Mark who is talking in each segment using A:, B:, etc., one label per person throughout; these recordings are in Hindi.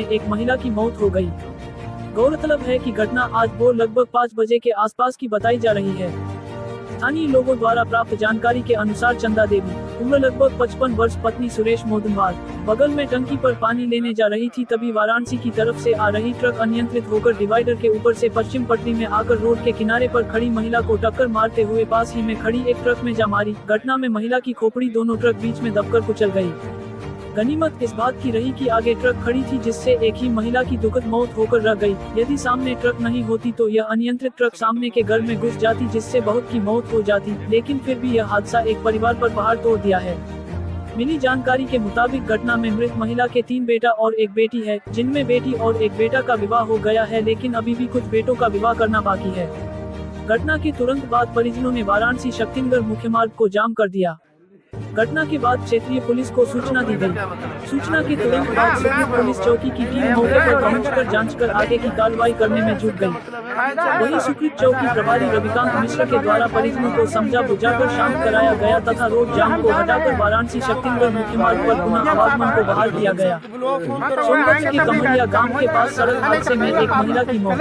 A: में एक महिला की मौत हो गई। गौरतलब है कि घटना आज भोर लगभग 5 बजे के आसपास की बताई जा रही है। स्थानीय लोगों द्वारा प्राप्त जानकारी के अनुसार चंदा देवी, उम्र लगभग 55 वर्ष, पत्नी सुरेश मोदनवाल, बगल में टंकी पर पानी लेने जा रही थी, तभी वाराणसी की तरफ से आ रही ट्रक अनियंत्रित होकर डिवाइडर के ऊपर से पश्चिम पट्टी में आकर रोड के किनारे पर खड़ी महिला को टक्कर मारते हुए पास ही में खड़ी एक ट्रक में जा मारी। घटना में महिला की खोपड़ी दोनों ट्रक बीच में दबकर कुचल गई। गनीमत इस बात की रही कि आगे ट्रक खड़ी थी, जिससे एक ही महिला की दुखद मौत होकर रह गई। यदि सामने ट्रक नहीं होती तो यह अनियंत्रित ट्रक सामने के घर में घुस जाती, जिससे बहुत की मौत हो जाती। लेकिन फिर भी यह हादसा एक परिवार पर पहाड़ तोड़ दिया है। मिली जानकारी के मुताबिक घटना में मृत महिला के 3 बेटा और एक बेटी है, जिनमें बेटी और एक बेटा का विवाह हो गया है, लेकिन अभी भी कुछ बेटों का विवाह करना बाकी है। घटना के तुरंत बाद परिजनों ने वाराणसी शक्तिनगर मुख्य मार्ग को जाम कर दिया। घटना के बाद क्षेत्रीय पुलिस को सूचना दी गई। सूचना के तुरंत बाद सुखपुर पुलिस चौकी की टीम मौके पर पहुंचकर जांच कर आगे की कार्रवाई करने में जुट गई। वहीं सुखपुर चौकी प्रभारी रविकांत मिश्र के द्वारा परिजनों को समझा बुझाकर शांत कराया गया तथा रोड जाम को हटाकर वाराणसी शक्तिनगर मुख्य मार्ग पर पुनः आवागमन को बहाल किया गया। सोनभद्र के कमरिया गांव के पास सड़क हादसे में एक महिला की मौत।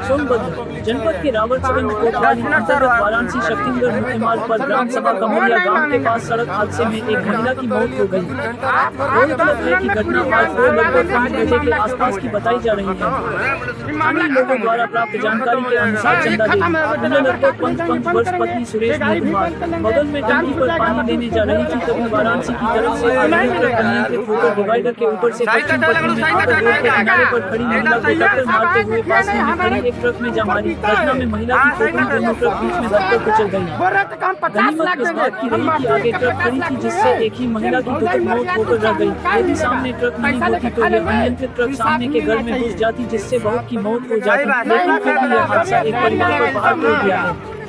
A: सोनभद्र जनपद के रावतगंज कोतवाली अंतर्गत वाराणसी शक्तिनगर मुख्य मार्ग पर ग्राम सभा कमरिया गांव के पास सड़क हादसे में एक महिला की मौत हो गई। गौरतलब है कि घटना आज भोर लगभग 5 बजे के आसपास की बताई जा रही है। स्थानीय लोगों द्वारा प्राप्त जानकारी के अनुसार चंदा देवी, उम्र लगभग 55 वर्ष, पत्नी सुरेश मोदनवाल, बगल में टंकी पर पानी लेने जा रही थी, तभी वाराणसी की तरफ से आ रही ट्रक अनियंत्रित होकर डिवाइडर के ऊपर से पश्चिम पट्टी में आकर रोड के किनारे पर खड़ी महिला को टक्कर मारते हुए पास ही में खड़ी एक ट्रक में जा मारी। घटना में महिला की खोपड़ी दोनों ट्रक बीच में दबकर कुचल गई। गनीमत इस बात की रही कि आगे ट्रक खड़ी थी, जिससे एक ही महिला की दुखद मौत होकर रह गई। यदि सामने ट्रक नहीं होती तो यह अनियंत्रित ट्रक सामने के घर में घुस जाती, जिससे बहुत की मौत हो जाती। लेकिन फिर भी यह हादसा एक परिवार पर पहाड़ तोड़ दिया है।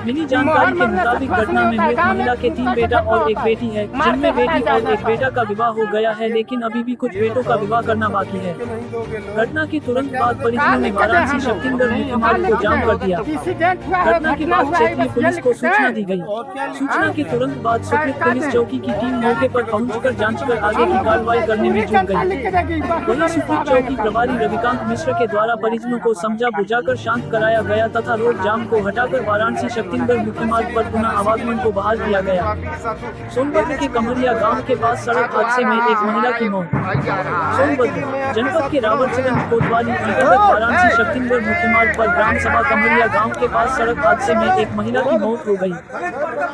A: मिली जानकारी के मुताबिक घटना में मृत महिला के 3 बेटा और एक बेटी है, जिनमें बेटी और एक बेटा का विवाह हो गया है, लेकिन अभी भी कुछ बेटों का विवाह करना बाकी है। घटना के तुरंत बाद परिजनों ने वाराणसी शक्तिनगर मुख्य मार्ग को जाम कर दिया। घटना के बाद क्षेत्रीय पुलिस को सूचना दी गई। सूचना के तुरंत बाद सुखपुर पुलिस चौकी की टीम मौके पर पहुंचकर जांच कर आगे की कार्रवाई करने में जुट गई। वहीं सुखपुर चौकी प्रभारी रविकांत मिश्र के द्वारा परिजनों को समझा बुझाकर शांत कराया गया तथा रोड जाम को हटाकर वाराणसी शक्तिनगर मुख्य मार्ग पर पुनः आवागमन को बहाल किया गया। सोनभद्र के कमरिया गांव के पास सड़क हादसे में एक महिला की मौत। सोनभद्र जनपद के रावतगंज कोतवाली अंतर्गत वाराणसी शक्तिनगर मुख्य मार्ग पर ग्राम सभा कमरिया गांव के पास सड़क हादसे में एक महिला की मौत हो गई।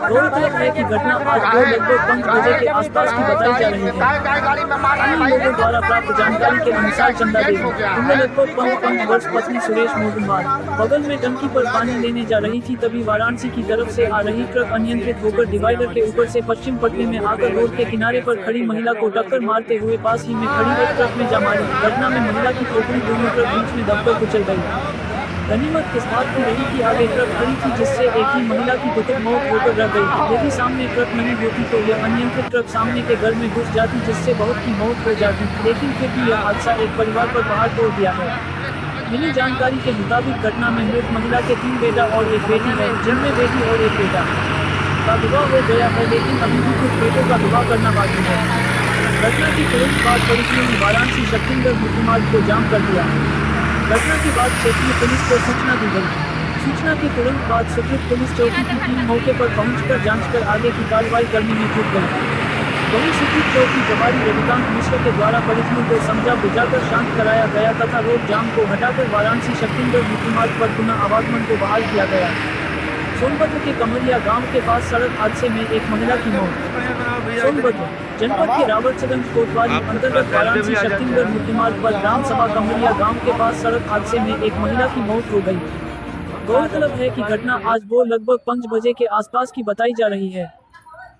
A: गौरतलब है कि घटना आज भोर लगभग 5 बजे के आसपास की बताई जा रही है। स्थानीय लोगों द्वारा प्राप्त जानकारी के अनुसार चंदा देवी, उम्र लगभग 55 वर्ष, पत्नी सुरेश मोदनवाल, बगल में टंकी पर पानी लेने जा रही थी, तभी वाराणसी की तरफ से आ रही ट्रक अनियंत्रित होकर डिवाइडर के ऊपर से पश्चिम पट्टी में आकर रोड के किनारे पर खड़ी महिला को टक्कर मारते हुए पास ही में खड़ी एक ट्रक में जा मारी। घटना में महिला की खोपड़ी दोनों ट्रक बीच में दबकर कुचल गई। गनीमत इस बात की रही कि आगे ट्रक खड़ी थी, जिससे एक ही महिला की दुखद मौत होकर रह गई। यदि सामने ट्रक नहीं होती तो यह अनियंत्रित ट्रक सामने के घर में घुस जाती, जिससे बहुत की मौत हो जाती। लेकिन फिर भी यह हादसा एक परिवार पर पहाड़ तोड़ दिया है। मिली जानकारी के मुताबिक घटना में मृत महिला के 3 बेटा और एक बेटी है, जिनमें बेटी और एक बेटा का विवाह हो गया है, लेकिन अभी भी कुछ बेटों का विवाह करना बाकी है। घटना के तुरंत बाद परिजनों ने वाराणसी शक्तिनगर मुख्य मार्ग को जाम कर दिया। घटना के बाद क्षेत्रीय पुलिस को सूचना दी गई। सूचना के तुरंत बाद सुखपुर पुलिस चौकी की टीम मौके पर पहुंचकर जांच कर आगे की कार्रवाई करने में जुट गई। वहीं सुखपुर चौकी प्रभारी रविकांत मिश्र के द्वारा परिजनों को समझा बुझाकर शांत कराया गया तथा रोड जाम को हटाकर वाराणसी शक्तिनगर मुख्य मार्ग पर पुनः आवागमन को बहाल किया गया। सोनभद्र के कमरिया गांव के पास सड़क हादसे में एक महिला की मौत। सोनभद्र जनपद के रावतगंज कोतवाली अंतर्गत वाराणसी शक्तिनगर मुख्य मार्ग पर ग्राम सभा कमरिया गांव के पास सड़क हादसे में एक महिला की मौत हो गई। गौरतलब है कि घटना आज भोर लगभग 5 बजे के आसपास की बताई जा रही है।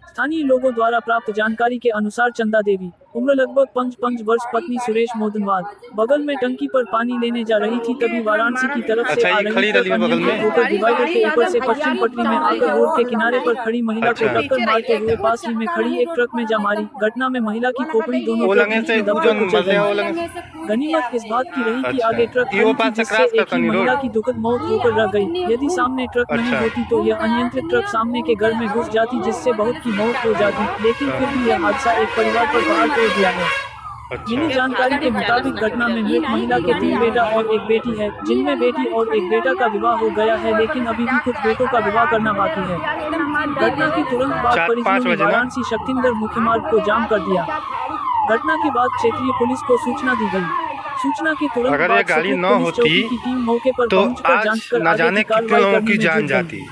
A: स्थानीय लोगों द्वारा प्राप्त जानकारी के अनुसार चंदा देवी, उम्र लगभग 55 वर्ष, पत्नी सुरेश मोदनवाल, बगल में टंकी पर पानी लेने जा रही थी, तभी वाराणसी की तरफ से आ रही ट्रक अनियंत्रित होकर डिवाइडर के ऊपर से पश्चिम पट्टी में आकर रोड के किनारे पर खड़ी महिला को टक्कर मारते हुए पास ही में खड़ी एक ट्रक में जा मारी। घटना में महिला की खोपड़ी दोनों ट्रक बीच में दबकर कुचल गई। गनीमत इस बात की रही कि आगे ट्रक खड़ी थी, जिससे एक ही महिला की दुखद मौत होकर रह गई। यदि सामने ट्रक नहीं होती तो यह अनियंत्रित ट्रक सामने के घर में घुस जाती, जिससे बहुत की मौत हो जाती। लेकिन फिर भी यह हादसा एक परिवार पर पहाड़ तोड़ दिया है। मिली जानकारी के मुताबिक घटना में मृत महिला के 3 बेटा और एक बेटी है, जिनमें बेटी और एक बेटा का विवाह हो गया है, लेकिन अभी भी कुछ बेटों का विवाह करना बाकी है। घटना के तुरंत बाद परिजनों ने वाराणसी शक्तिनगर मुख्य मार्ग को जाम कर दिया। घटना के बाद क्षेत्रीय पुलिस को सूचना दी गई। सूचना के तुरंत
B: अगर ये गाड़ी न होती
A: की टीम मौके पर
B: तो
A: पहुंचकर जांच कर
B: न जाने कितने लोगों की जान जाती।